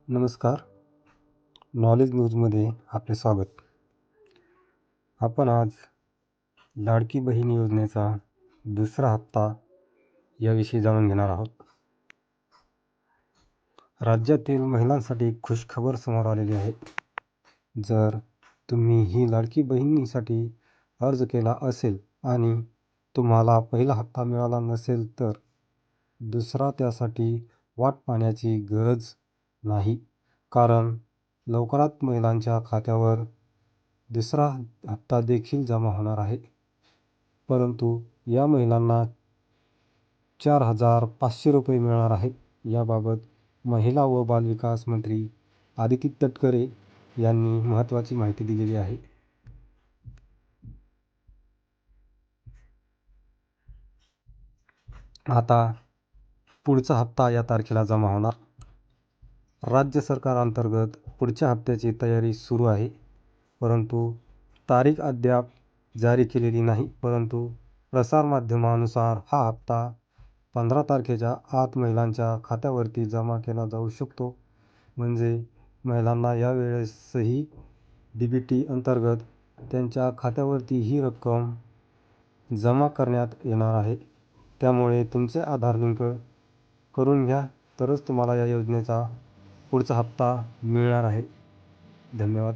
नमस्कार. नॉलेज न्यूजमध्ये आपले स्वागत. आपण आज लाडकी बहीण योजनेचा दुसरा हप्ता याविषयी जाणून घेणार आहोत. राज्यातील महिलांसाठी खुशखबर समोर आलेली आहे. जर तुम्ही ही लाडकी बहिणीसाठी अर्ज केला असेल आणि तुम्हाला पहिला हप्ता मिळाला नसेल तर दुसरा त्यासाठी वाट पाहण्याची गरज नाही, कारण लवकरात महिलांच्या खात्यावर दुसरा हप्ता देखील जमा होणार आहे. परंतु या महिलांना 4,500 रुपये मिळणार आहेत. याबाबत महिला व बालविकास मंत्री आदिती तटकरे यांनी महत्त्वाची माहिती दिलेली आहे. आता पुढचा हप्ता या तारखेला जमा होणार. राज्य सरकारांतर्गत पुढच्या हप्त्याची तयारी सुरू आहे, परंतु तारीख अद्याप जारी केलेली नाही. परंतु प्रसारमाध्यमानुसार हा हप्ता 15 तारखेच्या आत महिलांच्या खात्यावरती जमा केला जाऊ शकतो. म्हणजे महिलांना यावेळेसही DBT अंतर्गत त्यांच्या खात्यावरती ही रक्कम जमा करण्यात येणार आहे. त्यामुळे तुमचे आधार लिंक करून घ्या, तरच तुम्हाला या योजनेचा पुढचा हप्ता मिळणार आहे. धन्यवाद.